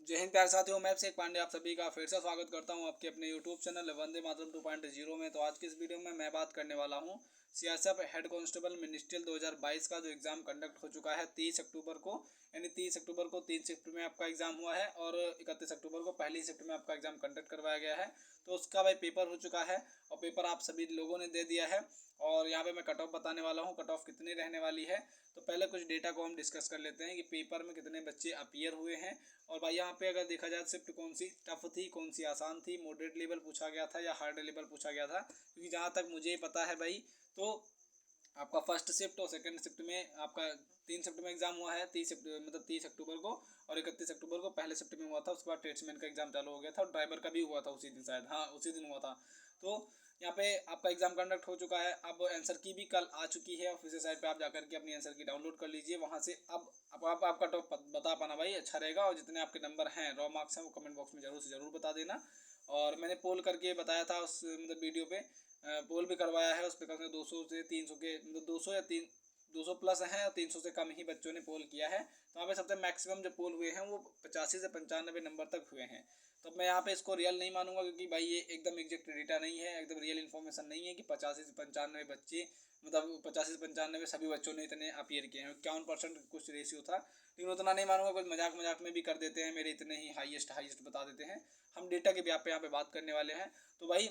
जय हिंद प्यारे साथियों, मैं अभिषेक पांडे आप सभी का फिर से स्वागत करता हूं आपके अपने यूट्यूब चैनल वंदे मातरम 2.0 में। तो आज की इस वीडियो में मैं बात करने वाला हूं सीआरपीएफ हेड कांस्टेबल मिनिस्ट्रियल 2022 का जो एग्ज़ाम कंडक्ट हो चुका है 30 अक्टूबर को। यानी 30 अक्टूबर को 3 शिफ्ट में आपका एग्ज़ाम हुआ है और 31 अक्टूबर को पहली शिफ्ट में आपका एग्ज़ाम कंडक्ट करवाया गया है। तो उसका भाई पेपर हो चुका है और पेपर आप सभी लोगों ने दे दिया है। और यहाँ पे मैं कट ऑफ बताने वाला हूँ, कट ऑफ कितनी रहने वाली है। तो पहले कुछ डेटा को हम डिस्कस कर लेते हैं कि पेपर में कितने बच्चे अपीयर हुए हैं। और भाई यहाँ पे अगर देखा जाए शिफ्ट कौन सी टफ थी, कौन सी आसान थी, मॉडरेट लेवल पूछा गया था या हार्ड लेवल पूछा गया था, क्योंकि जहाँ तक मुझे पता है भाई, तो आपका फर्स्ट शिफ्ट और सेकंड शिफ्ट में आपका 3 शिफ्ट में एग्जाम हुआ है। 30 अक्टूबर को और 31 अक्टूबर को पहले शिफ्ट में हुआ था। उसके बाद ट्रेड्समैन का एग्जाम चालू हो गया था और ड्राइवर का भी हुआ था उसी दिन, शायद हाँ उसी दिन हुआ था। तो यहाँ पे आपका एग्जाम कंडक्ट हो चुका है। अब आंसर की भी कल आ चुकी है ऑफिशियल साइट पे, आप जाकर के अपनी आंसर की डाउनलोड कर लीजिए वहाँ से। अब आप आपका टॉप बता पाना भाई अच्छा रहेगा। और जितने आपके नंबर हैं रॉ मार्क्स हैं वो कमेंट बॉक्स में जरूर से जरूर बता देना। और मैंने पोल करके बताया था उस वीडियो पे, पोल भी करवाया है उस पर। कम से 200 से 300 के 200 या 200 प्लस हैं और 300 से कम ही बच्चों ने पोल किया है। तो यहाँ पे सबसे मैक्सिमम जो पोल हुए हैं वो 85 से 95 नंबर तक हुए हैं। तो मैं यहाँ पे इसको रियल नहीं मानूंगा, क्योंकि भाई ये एकदम एग्जैक्ट डेटा नहीं है, एकदम रियल इन्फॉर्मेशन नहीं है कि 85 से 95 बच्चे, मतलब 85 से 95 सभी बच्चों ने इतने अपीयर किए हैं। 51% कुछ रेशियो था, लेकिन उतना नहीं मानूंगा। कुछ मजाक मजाक में भी कर देते हैं, मेरे इतने ही हाईएस्ट बता देते हैं। हम डेटा के भी यहाँ पे बात करने वाले हैं। तो भाई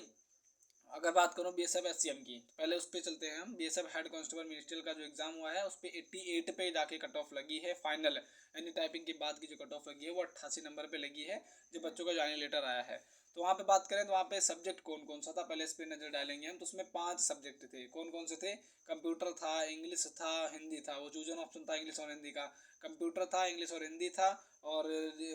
अगर बात करूँ बीएसएफ एससीएम की, तो पहले उस पर चलते हैं हम। बीएसएफ हेड कांस्टेबल मिनिस्ट्रियल का जो एग्जाम हुआ है उस पर 88 पे जाके कट ऑफ लगी है फाइनल। यानी टाइपिंग के बाद की जो कट ऑफ लगी है वो 88 नंबर पे लगी है, जो बच्चों का ज्वाइनिंग लेटर आया है। तो वहाँ पे बात करें तो वहाँ पे सब्जेक्ट कौन कौन सा था, पहले इस पर नजर डालेंगे हम। तो उसमें 5 सब्जेक्ट थे। कौन कौन से थे? कंप्यूटर था, इंग्लिश था, हिंदी था। वो चूजन ऑप्शन था इंग्लिश और हिंदी का। कंप्यूटर था, इंग्लिश और हिंदी था, और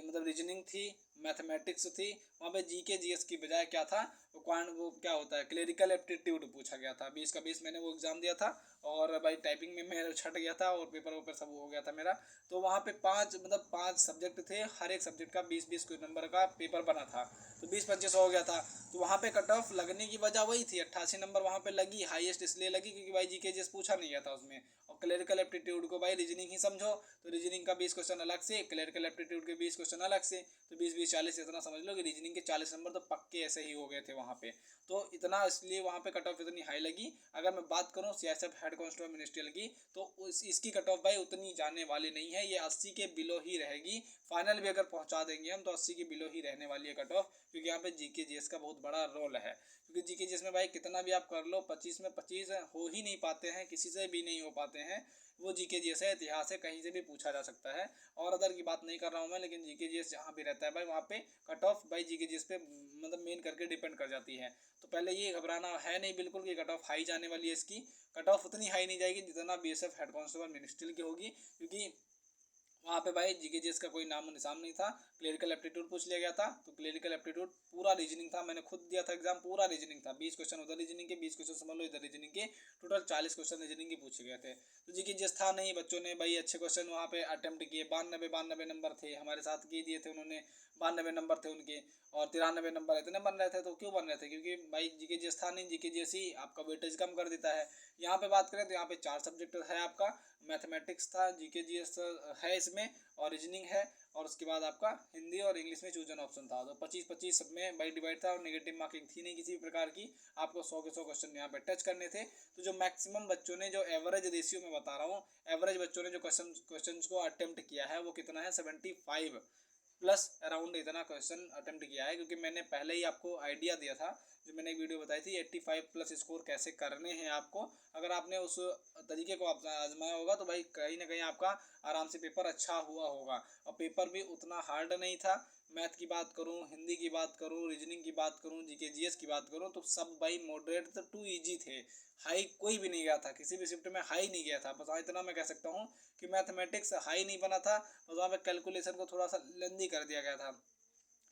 मतलब रीजनिंग थी, मैथमेटिक्स थी। वहाँ पे जीके जीएस की बजाय क्या था, वो क्या होता है, क्लेरिकल एप्टीट्यूड पूछा गया था। 20 का 20 मैंने वो एग्ज़ाम दिया था। और भाई टाइपिंग में मैं छट गया था और पेपर सब हो गया था मेरा। तो वहाँ पे 5 सब्जेक्ट थे, हर एक सब्जेक्ट का 20-20 नंबर का पेपर बना था। तो 20-25 हो गया था। तो वहाँ पे कट ऑफ लगने की वजह वही थी, 88 नंबर वहाँ पे लगी। हाईएस्ट इसलिए लगी क्योंकि भाई जीके जीएस पूछा नहीं गया था उसमें। और क्लेरिकल एप्टीट्यूड को भाई रीजनिंग ही समझो, तो रीजनिंग का 20 क्वेश्चन अलग से, क्लेरिकल एप्टीट्यूड के 20 क्वेश्चन अलग से। तो 20-20-40 इतना समझ लो कि रीजनिंग के 40 नंबर तो पक्के ऐसे ही हो गए थे वहाँ पे। तो इतना इसलिए वहाँ पे कट ऑफ इतनी हाई लगी। अगर मैं बात करूँ सीआईएसएफ हेड कांस्टेबल मिनिस्ट्रियल की, तो इसकी कट ऑफ भाई उतनी जाने वाली नहीं है। ये 80 के बिलो ही रहेगी। फाइनल भी अगर पहुँचा देंगे हम तो 80 के बिलो ही रहने वाली है कट ऑफ, क्योंकि यहाँ पे जीके जीएस का बहुत बड़ा रोल है। क्योंकि जीके जीएस में भाई कितना भी आप कर लो, 25 में 25 हो ही नहीं पाते हैं, किसी से भी नहीं हो पाते हैं। वो जीके जीएस है, इतिहास है, कहीं से भी पूछा जा सकता है। और अदर की बात नहीं कर रहा हूँ मैं, लेकिन जीके जीएस जहाँ भी रहता है भाई वहाँ पे कट ऑफ भाई जीके जीएस पे मतलब मेन करके डिपेंड कर जाती है। तो पहले ये घबराना है नहीं बिल्कुल कि कट ऑफ हाई जाने वाली है इसकी। कट ऑफ उतनी हाई नहीं जाएगी जितना बीएसएफ हेड कांस्टेबल मिनिस्ट्रियल की होगी, क्योंकि वहाँ पे भाई जीके जीएस का कोई नामो निशान नहीं था। क्लेरिकल एप्टीट्यूड पूछ लिया गया था। तो क्लेरिकल एप्टीट्यूड पूरा रीजनिंग था, मैंने खुद दिया था एग्जाम, पूरा रीजनिंग था। 20 क्वेश्चन उधर रीजनिंग के, 20 क्वेश्चन समझ लो इधर रीजनिंग के, टोटल 40 क्वेश्चन रीजनिंग के पूछे गए थे। तो जीके जीएस था नहीं, बच्चों ने भाई अच्छे क्वेश्चन वहाँ पे अटेम्प्ट किए। 92 नंबर थे, हमारे साथ के दिए थे उन्होंने, 92 नंबर थे उनके। और 93 नंबर इतने बन रहे थे। तो क्यों बन रहे थे? क्योंकि भाई जीके जीएस था नहीं, जीके जीएस ही आपका वेटेज कम कर देता है। यहाँ पे बात करें तो यहाँ पे 4 सब्जेक्ट है आपका। मैथमेटिक्स था, जीके जीएस है इसमें, और रीजनिंग है, और उसके बाद आपका हिंदी और इंग्लिश में चूजन ऑप्शन था। तो 25-25 सब में बाई डिवाइड था और नेगेटिव मार्किंग थी नहीं किसी प्रकार की। आपको 100 के 100 क्वेश्चन यहाँ पे टच करने थे। तो जो मैक्सिमम बच्चों ने, जो एवरेज रेशियो में बता रहा हूँ, एवरेज बच्चों ने जो क्वेश्चन को अटेम्प्ट किया है वो कितना है, 75 प्लस अराउंड इतना क्वेश्चन अटेम्प्ट किया है। क्योंकि मैंने पहले ही आपको आइडिया दिया था, जो मैंने एक वीडियो बताई थी 85 प्लस स्कोर कैसे करने हैं आपको। अगर आपने उस तरीके को आजमाया होगा तो भाई कहीं ना कहीं आपका आराम से पेपर अच्छा हुआ होगा। और पेपर भी उतना हार्ड नहीं था। मैथ की बात करूँ, हिंदी की बात करूँ, रीजनिंग की बात करूँ, जीके जीएस की बात करूँ, तो सब भाई मॉडरेट टू ईजी थे। हाई कोई भी नहीं गया था, किसी भी शिफ्ट में हाई नहीं गया था। बस हाँ इतना मैं कह सकता हूँ कि मैथमेटिक्स हाई नहीं बना था, बस वहाँ पे कैलकुलेशन को थोड़ा सा लेंदी कर दिया गया था।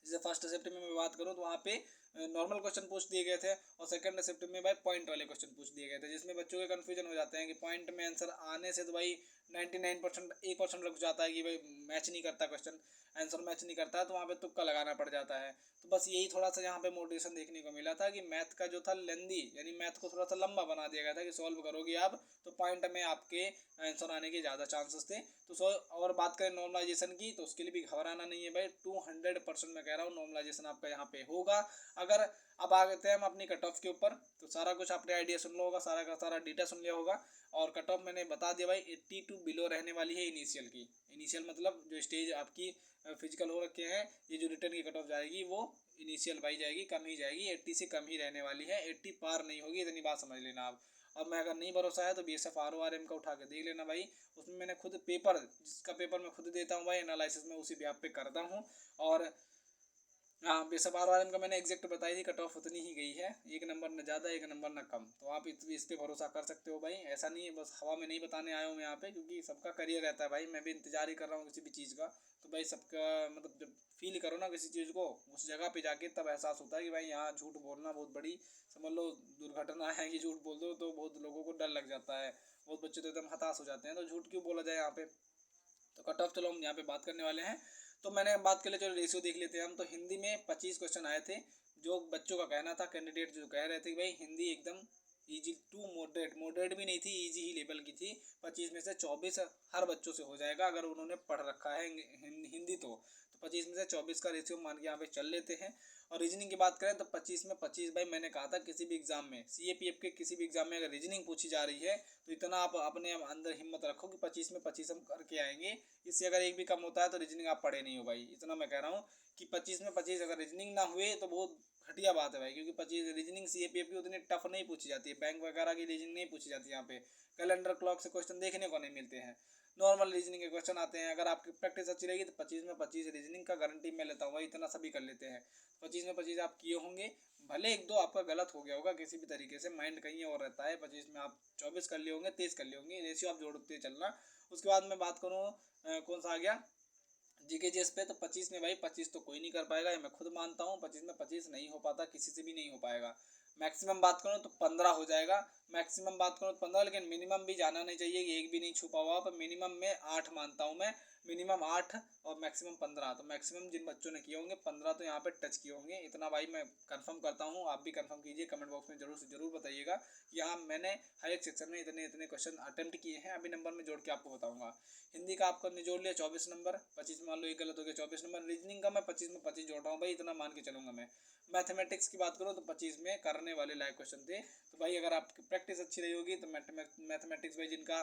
जैसे फर्स्ट शिफ्ट में मैं बात करूँ तो वहाँ पे नॉर्मल क्वेश्चन पूछ दिए गए थे, और सेकंड शिफ्ट में भाई पॉइंट वाले क्वेश्चन पूछ दिए गए थे, जिसमें बच्चों के कन्फ्यूजन हो जाते हैं कि पॉइंट में आंसर आने से तो भाई 99% 1% रुक जाता है कि भाई मैच नहीं करता, क्वेश्चन आंसर मैच नहीं करता है, तो वहाँ पे तुक्का लगाना पड़ जाता है। तो बस यही थोड़ा सा यहाँ पे मोटिवेशन देखने को मिला था कि मैथ का जो था लेंदी, यानी मैथ को थोड़ा सा लंबा बना दिया गया था कि सॉल्व करोगे आप तो पॉइंट में आपके आंसर आने के ज़्यादा चांसेस थे। तो और बात करें नॉर्मलाइजेशन की, तो उसके लिए भी घबराना नहीं है भाई, 200% मैं कह रहा हूँ नॉर्मलाइजेशन आपका यहाँ पे होगा। अगर अब आ गए हम अपनी कट ऑफ के ऊपर, तो सारा कुछ आपने आइडिया सुन लो होगा, सारा का सारा डेटा सुन लिया होगा। और कट ऑफ मैंने बता दिया भाई 82 बिलो रहने वाली है इनिशियल की। इनिशियल मतलब जो स्टेज आपकी फिजिकल हो रखे हैं, ये जो रिटर्न की कट ऑफ जाएगी वो इनिशियल भाई जाएगी, कम ही जाएगी, 80 से कम ही रहने वाली है, 80 पार नहीं होगी, इतनी बात समझ लेना आप। और मैं अगर नहीं भरोसा है तो BSF RORM का उठा के देख लेना भाई, उसमें मैंने खुद पेपर, जिसका पेपर मैं खुद देता हूँ भाई एनालिसिस में, उसी भी आप पे करता हूँ। और हाँ, BSF RORM का मैंने एग्जैक्ट बताई थी, कट ऑफ उतनी ही गई है, एक नंबर न ज़्यादा एक नंबर न कम। तो आप इस पे भरोसा कर सकते हो भाई, ऐसा नहीं है बस हवा में नहीं बताने आया हूँ मैं यहाँ पे, क्योंकि सबका करियर रहता है भाई, मैं भी इंतजार ही कर रहा हूँ किसी भी चीज़ का। तो भाई सबका मतलब जब फील करो ना किसी चीज़ को, उस जगह पे जाके तब एहसास होता है कि भाई यहाँ झूठ बोलना बहुत बड़ी, समझ लो दुर्घटना है कि झूठ बोल दो तो बहुत लोगों को डर लग जाता है, बहुत बच्चे तो एकदम हताश हो जाते हैं, तो झूठ क्यों बोला जाए यहाँ पे। तो कट ऑफ चलो हम यहाँ पे बात करने वाले हैं। तो मैंने बात कर ले, चलो रेशियो देख लेते हैं हम। तो हिंदी में 25 क्वेश्चन आए थे, जो बच्चों का कहना था, कैंडिडेट जो कह रहे थे कि भाई हिंदी एकदम इजी टू मॉडरेट, मॉडरेट भी नहीं थी, इजी ही लेवल की थी। 25 में से 24 हर बच्चों से हो जाएगा अगर उन्होंने पढ़ रखा है हिंदी तो 25 में से 24 का रेशियो मान के यहाँ पे चल लेते हैं। और रीजनिंग की बात करें तो 25 में 25 भाई, मैंने कहा था किसी भी एग्जाम में, CAPF के किसी भी एग्जाम में अगर रीजनिंग पूछी जा रही है तो इतना आप अपने अंदर हिम्मत रखो कि 25 में 25 हम करके आएंगे। इससे अगर एक भी कम होता है तो रीजनिंग आप पढ़े नहीं हो भाई, इतना मैं कह रहा हूँ कि 25 में 25 अगर रीजनिंग ना हुए तो बहुत घटिया बात है भाई, क्योंकि 25 रीजनिंग CAPF की उतनी टफ नहीं पूछी जाती है, बैंक वगैरह की रीजनिंग नहीं पूछी जाती है यहाँ पे, कैलेंडर क्लॉक से क्वेश्चन देखने को नहीं मिलते हैं, नॉर्मल रीजनिंग के क्वेश्चन आते हैं। अगर आपकी प्रैक्टिस अच्छी रहेगी तो 25 में 25 रीजनिंग का गारंटी मैं लेता हूँ भाई, इतना सभी कर लेते हैं। 25 में 25 आप किए होंगे, भले एक दो आपका गलत हो गया होगा किसी भी तरीके से, माइंड कहीं और रहता है, 25 में आप 24 कर लिए होंगे, 23 कर लिए होंगे, रेशियो आप जोड़ते चलना। उसके बाद मैं बात करूँ कौन सा आ गया GKGS पे, तो 25 में भाई 25 तो कोई नहीं कर पाएगा, ये मैं खुद मानता हूँ, 25 में 25 नहीं हो पाता, किसी से भी नहीं हो पाएगा। मैक्सिमम बात करूँ तो 15 हो जाएगा, मैक्सिमम बात करूँ तो 15, लेकिन मिनिमम भी जाना नहीं चाहिए कि एक भी नहीं छुपा हुआ, पर मिनिमम में 8 मानता हूँ मैं, मिनिमम 8 और मैक्सिमम 15। तो मैक्सिमम जिन बच्चों ने किए होंगे 15 तो यहाँ पे टच किए होंगे, इतना भाई मैं कंफर्म करता हूँ, आप भी कंफर्म कीजिए, कमेंट बॉक्स में जरूर से जरूर बताइएगा कि हाँ मैंने हर एक सेक्शन में इतने इतने क्वेश्चन अटेम्प्ट किए हैं, अभी नंबर में जोड़ के आपको बताऊंगा। हिंदी का आपको निचोड़ लिया 24 नंबर, 25 मान लो एक गलत हो गया 24 नंबर, रीजनिंग का मैं 25 में 25 जोड़ रहा हूँ भाई, इतना मान के चलूंगा मैं। मैथमेटिक्स की बात करूँ तो 25 में करने वाले लायक क्वेश्चन थे, तो भाई अगर आपकी प्रैक्टिस अच्छी रही होगी तो मैथमेटिक्स भाई जिनका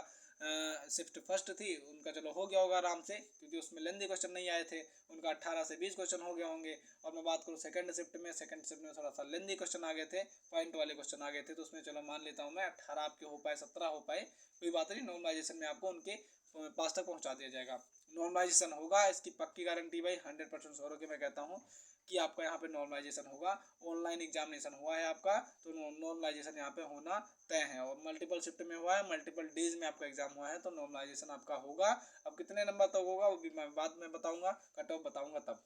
शिफ्ट फर्स्ट थी उनका चलो हो गया होगा आराम से, क्योंकि उसमें लेंदी क्वेश्चन नहीं आए थे, उनका 18 से 20 क्वेश्चन हो गए होंगे। और मैं बात करूँ सेकंड शिफ्ट में थोड़ा सा लेंदी क्वेश्चन आ गए थे, पॉइंट वाले क्वेश्चन आ गए थे, तो उसमें चलो मान लेता हूँ मैं 18 आपके हो पाए, 17 हो पाए, कोई बात नहीं, नॉर्मलाइजेशन में आपको उनके पास तक पहुंचा दिया जाएगा। नॉर्मलाइजेशन होगा, इसकी पक्की गारंटी भाई 100% श्योर होकर मैं कहता हूँ कि आपका यहाँ पे नॉर्मलाइजेशन होगा। ऑनलाइन एग्जामिनेशन हुआ है आपका, तो नॉर्मलाइजेशन यहाँ पे होना तय है, और मल्टीपल शिफ्ट में हुआ है, मल्टीपल डेज में आपका एग्जाम हुआ है, तो नॉर्मलाइजेशन आपका होगा। अब कितने नंबर तक होगा वो भी मैं बाद में बताऊंगा, कट ऑफ बताऊंगा तब।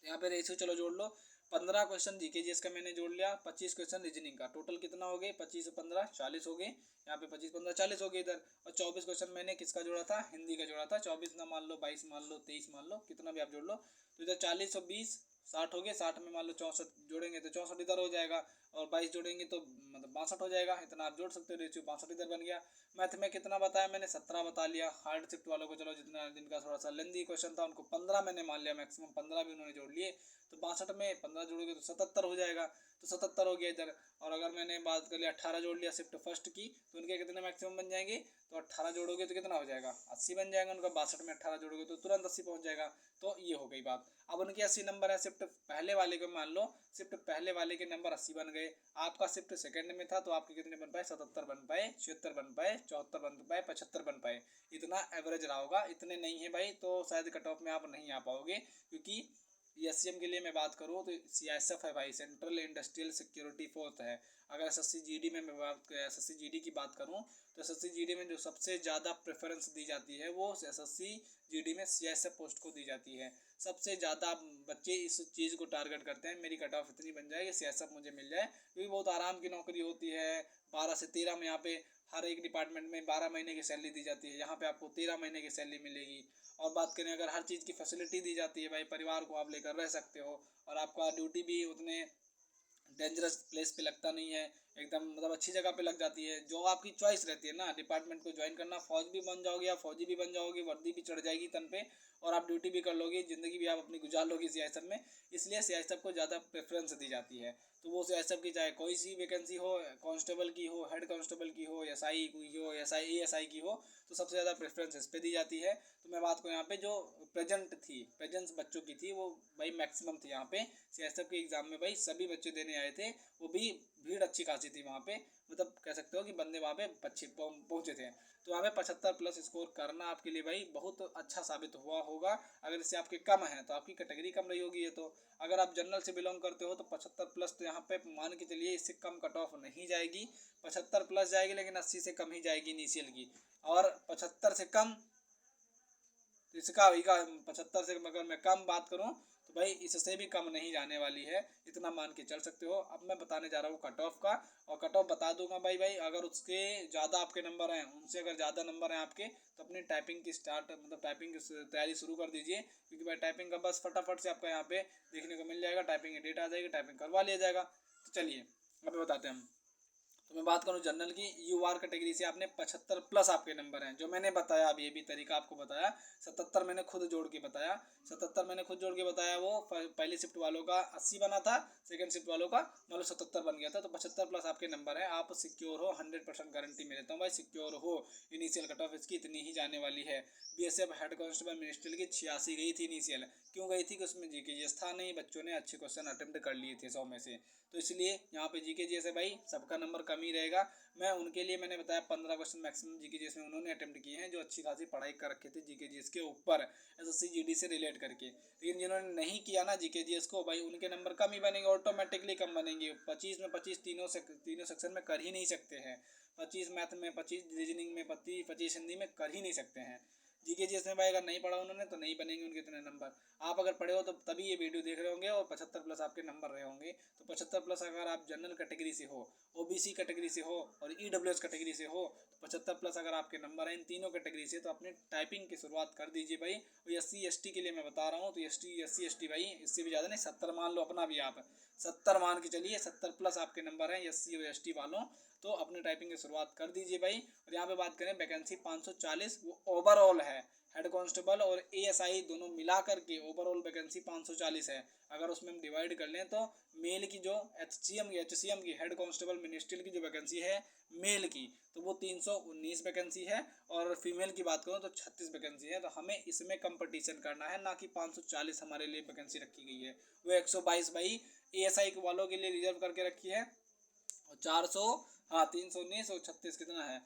यहाँ पे रेशियो चलो जोड़ लो, 15 क्वेश्चन GKGS का मैंने जोड़ लिया, 25 क्वेश्चन रीजनिंग का, टोटल कितना हो गए, 25 और 15 40 हो गए, यहाँ पे 25 15 40 हो गए इधर। और 24 क्वेश्चन मैंने किसका जोड़ा था, हिंदी का जोड़ा था, 24 ना मान लो, 22 मान लो, 23 मान लो, कितना भी आप जोड़ लो, तो इधर 40 और 20 60 हो गए, 60 में मान लो 64 जोड़ेंगे तो 64 इधर हो जाएगा, और 22 जोड़ेंगे तो मतलब 62 हो जाएगा, इतना आप जोड़ सकते हो, रेशियो 62 इधर बन गया। मैथ में कितना बताया मैंने, 17 बता लिया। हार्ड शिफ्ट वालों को चलो जितना जिनका थोड़ा सा लेंदी क्वेश्चन था उनको 15 मैंने मान लिया, मैक्सिमम 15 भी उन्होंने जोड़ लिए, तो 62 में 15 जोड़ोगे तो 77 हो जाएगा, तो 77 हो गया इधर। और अगर मैंने बात कर लिया 18 जोड़ लिया शिफ्ट फर्स्ट की, तो उनके कितने मैक्सिमम बन जाएंगे, तो 18 जोड़ोगे तो कितना हो जाएगा, 80 बन जाएगा उनका, 62 में 18 जोड़ोगे तो तुरंत 80 पहुंच जाएगा। तो ये हो गई बात। अब उनके 80 नंबर है, शिफ्ट पहले वाले को मान लो, शिफ्ट पहले वाले के नंबर 80 बन गए, आपका शिफ्ट सेकंड में था तो आपके कितने बन पाए, 77 बन पाए, 76 बन पाए, 74 बन पाए, 75 बन पाए, इतना एवरेज रहा होगा। इतने नहीं है भाई तो शायद कट ऑफ में आप नहीं आ पाओगे, क्योंकि SCM के लिए मैं बात करूँ तो CISF है भाई, सेंट्रल इंडस्ट्रियल सिक्योरिटी फोर्स है। अगर SSC GD में मैं बात SSC GD की बात करूँ तो SSC GD में जो सबसे ज़्यादा प्रेफरेंस दी जाती है वो SSC GD में CISF पोस्ट को दी जाती है। सबसे ज़्यादा बच्चे इस चीज़ को टारगेट करते हैं, मेरी कट ऑफ इतनी बन जाए कि CISF मुझे मिल जाए, क्योंकि बहुत आराम की नौकरी होती है, 12 से 13 में यहाँ पे हर एक डिपार्टमेंट में 12 महीने की सैलरी दी जाती है, यहाँ पे आपको 13 महीने की सैलरी मिलेगी। और बात करें अगर हर चीज़ की फैसिलिटी दी जाती है भाई, परिवार को आप लेकर रह सकते हो, और आपका ड्यूटी भी उतने डेंजरस प्लेस पे लगता नहीं है, एकदम मतलब अच्छी जगह पे लग जाती है। जो आपकी चॉइस रहती है ना डिपार्टमेंट को ज्वाइन करना, फौज भी बन जाओगे या फौजी भी बन जाओगे, वर्दी भी चढ़ जाएगी तन पे, और आप ड्यूटी भी कर लोगे, ज़िंदगी भी आप अपनी गुजार लोगे सीआईएसएफ में। इसलिए सीआईएसएफ को ज़्यादा प्रेफरेंस दी जाती है। तो वो सीआईएसएफ की चाहे कोई सी वैकेंसी हो, कांस्टेबल की हो, हेड कांस्टेबल की हो, एसआई की हो, एएसआई की हो, तो सबसे ज़्यादा प्रेफरेंस इस पे दी जाती है। तो मैं बात करूँ यहाँ पे जो प्रेजेंस बच्चों की थी वो भाई मैक्सिमम थी यहाँ पे सीआईएसएफ के एग्ज़ाम में। भाई सभी बच्चे देने आए थे, वो भी भीड़ अच्छी खासी थी वहाँ पे, मतलब कह सकते हो कि बंदे वहाँ पे अच्छे पहुँचे थे। तो वहाँ पे 75+ स्कोर करना आपके लिए भाई बहुत अच्छा साबित हुआ होगा। अगर इससे आपके कम है तो आपकी कैटेगरी कम रही होगी ये तो। अगर आप जनरल से बिलोंग करते हो तो 75+ तो यहाँ पे मान के चलिए इससे कम कट ऑफ नहीं जाएगी। 75+ जाएगी लेकिन 80 से कम ही जाएगी इनिशियल की, और 75 से कम तो इसका वही का 75 से अगर मैं कम बात करूँ तो भाई इससे भी कम नहीं जाने वाली है, इतना मान के चल सकते हो। अब मैं बताने जा रहा हूँ कट ऑफ का, और कट ऑफ बता दूंगा भाई अगर उसके ज़्यादा आपके नंबर हैं, उनसे अगर ज़्यादा नंबर हैं आपके, तो अपनी टाइपिंग की टाइपिंग की तैयारी शुरू कर दीजिए, क्योंकि भाई टाइपिंग का बस फटाफट से आपका यहाँ पे देखने को मिल जाएगा, टाइपिंग की डेट आ जाएगी, टाइपिंग करवा लिया जाएगा। तो चलिए अभी बताते हैं हम। तो मैं बात करूँ जनरल की, यूआर कैटेगरी से आपने 75+ आपके नंबर हैं, जो मैंने बताया अभी ये भी तरीका आपको बताया। 77 मैंने खुद जोड़ के बताया, 77 मैंने खुद जोड़ के बताया। वो पहली शिफ्ट वालों का 80 बना था, सेकंड शिफ्ट वालों का मतलब 77 बन गया था। तो 75+ आपके नंबर हैं, आप सिक्योर हो, 100% गारंटी में देता हूँ भाई सिक्योर हो। इनिशियल कट ऑफ इसकी इतनी ही जाने वाली है। बीएसएफ हेड कांस्टेबल मिनिस्ट्रियल की 86 गई थी इनिशियल। क्यों गई थी कि उसमें जीकेजीएस था नहीं, बच्चों ने अच्छे क्वेश्चन अटेम्प्ट कर लिए थे 100 में से, तो इसलिए यहाँ पे जीकेजीएस है भाई, सबका नंबर कम ही रहेगा। मैं उनके लिए मैंने बताया 15 क्वेश्चन मैक्सिमम जीकेजीएस में उन्होंने अटेम्प्ट किए हैं, जो अच्छी खासी पढ़ाई कर रखे थे जीकेजीएस के ऊपर, एसएससी जीडी से रिलेट करके। लेकिन जिन्होंने नहीं किया ना जीकेजीएस को, भाई उनके नंबर कम ही बनेंगे, ऑटोमेटिकली कम बनेंगे। 25 में 25 तीनों सेक्शन में कर ही नहीं सकते हैं, 25 मैथ में, 25 रीजनिंग में, 25 हिंदी में कर ही नहीं सकते हैं। जीकेजीएस में भाई अगर नहीं पढ़ा उन्होंने तो नहीं बनेंगे उनके इतने नंबर। आप अगर पढ़े हो तो तभी ये वीडियो देख रहे होंगे और 75+ आपके नंबर रहे होंगे। तो 75+ अगर आप जनरल कैटेगरी से हो, ओबीसी कैटेगरी से हो और ईडब्ल्यूएस कैटेगरी से हो, तो 75+ अगर आपके नंबर हैं इन तीनों कैटेगरी से, तो अपने टाइपिंग की शुरुआत कर दीजिए भाई। और SC ST के लिए मैं बता रहा हूँ, तो SC ST भाई इससे भी ज़्यादा नहीं, 70 मान लो अपना भी, आप 70 मान के चलिए, 70+ आपके नंबर हैं SC और ST वालों, तो अपने टाइपिंग की शुरुआत कर दीजिए भाई। और यहाँ पे बात करें वैकेंसी 540 वो ओवरऑल है, हेड कांस्टेबल और एएसआई दोनों मिला करके ओवरऑल वैकेंसी 540 है। अगर उसमें हम डिवाइड कर लें तो मेल की जो एचसीएम की हेड कांस्टेबल मिनिस्ट्रियल की जो वैकेंसी है मेल की, तो वो 319 वैकेंसी है, और फीमेल की बात करूँ तो 36 वैकेंसी है। तो हमें इसमें कंपटीशन करना है, ना कि 540 हमारे लिए वैकेंसी रखी गई है। वो 122 भाई एएसआई वालों के लिए रिजर्व करके रखी है, और 400, हाँ 319 और 36 कितना है,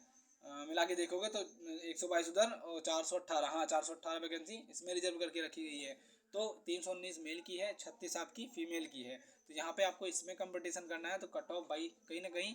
मिला के देखोगे तो 122 उधर और 418, हाँ 418 वैकेंसी इसमें रिजर्व करके रखी गई है। तो 319 मेल की है, 36 आपकी फीमेल की है। तो यहाँ पे आपको इसमें कंपटीशन करना है, तो कट ऑफ भाई कहीं ना कहीं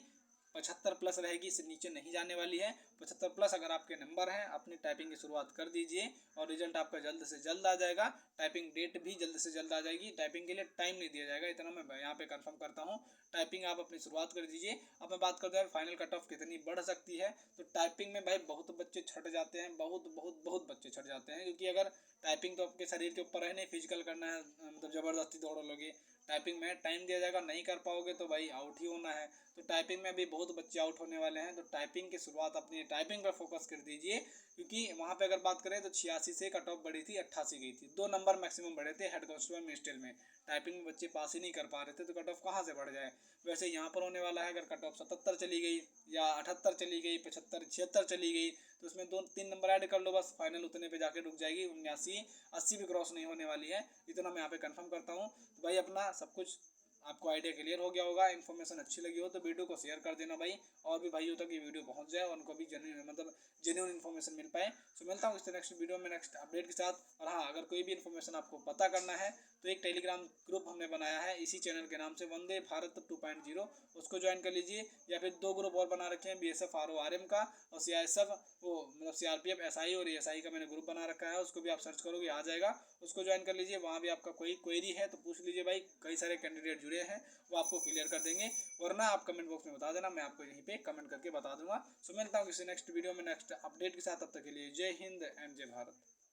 75+ रहेगी, इससे नीचे नहीं जाने वाली है। 75+ अगर आपके नंबर हैं, अपनी टाइपिंग की शुरुआत कर दीजिए, और रिजल्ट आपका जल्द से जल्द आ जाएगा। टाइपिंग डेट भी जल्द से जल्द आ जाएगी, टाइपिंग के लिए टाइम नहीं दिया जाएगा, इतना मैं यहाँ पे कंफर्म करता हूँ। टाइपिंग आप अपनी शुरुआत कर दीजिए। अब मैं बात करता हूँ फाइनल कट ऑफ कितनी बढ़ सकती है। तो टाइपिंग में भाई बहुत बच्चे छट जाते हैं, बहुत बहुत बहुत बच्चे छट जाते हैं, क्योंकि अगर टाइपिंग तो आपके शरीर के ऊपर है नहीं, फिजिकल करना है, मतलब ज़बरदस्ती दौड़ लोगे। टाइपिंग में टाइम दिया जाएगा, नहीं कर पाओगे तो भाई आउट ही होना है। तो टाइपिंग में भी बहुत बच्चे आउट होने वाले हैं, तो टाइपिंग की शुरुआत अपनी टाइपिंग पर फोकस कर दीजिए। क्योंकि वहाँ पे अगर बात करें तो 86 से कट ऑफ बढ़ी थी, 88 गई थी, 2 नंबर मैक्सिमम बढ़े थे हेड कांस्टेबल मिनिस्ट्रियल में। टाइपिंग में बच्चे पास ही नहीं कर पा रहे थे, तो कट ऑफ कहाँ से बढ़ जाए। वैसे यहाँ पर होने वाला है, अगर कट ऑफ 77 चली गई या 78 चली गई, 75 76 चली गई, तो उसमें 2-3 नंबर ऐड कर लो बस, फाइनल उतने पे जाके रुक जाएगी। 79 80 भी क्रॉस नहीं होने वाली है, इतना मैं यहाँ पे कंफर्म करता हूँ। तो भाई अपना सब कुछ आपको आइडिया क्लियर हो गया होगा। इन्फॉर्मेशन अच्छी लगी हो तो वीडियो को शेयर कर देना भाई, और भी भाइयों तक ये वीडियो पहुंच जाए और उनको भी जेन्युइन इन्फॉर्मेशन मिल पाए। सो मिलता हूँ इससे नेक्स्ट वीडियो में नेक्स्ट अपडेट के साथ। और हाँ, अगर कोई भी इन्फॉर्मेशन आपको पता करना है तो एक टेलीग्राम ग्रुप हमने बनाया है इसी चैनल के नाम से, वंदे भारत 2.0, उसको ज्वाइन कर लीजिए। या फिर 2 ग्रुप और बना रखे हैं, BSF RORM का और CISF वो मतलब CRPF SI और ASI का मैंने ग्रुप बना रखा है, उसको भी आप सर्च करोगे आ जाएगा, उसको ज्वाइन कर लीजिए। वहाँ भी आपका कोई क्वेरी है तो पूछ लीजिए भाई, कई सारे कैंडिडेट जुड़े हैं वो आपको क्लियर कर देंगे, वरना आप कमेंट बॉक्स में बता देना, मैं आपको यहीं पे कमेंट करके बता दूंगा। सो मिलता हूँ किसी नेक्स्ट वीडियो में नेक्स्ट अपडेट के साथ, तब तक के लिए जय हिंद एंड जय भारत।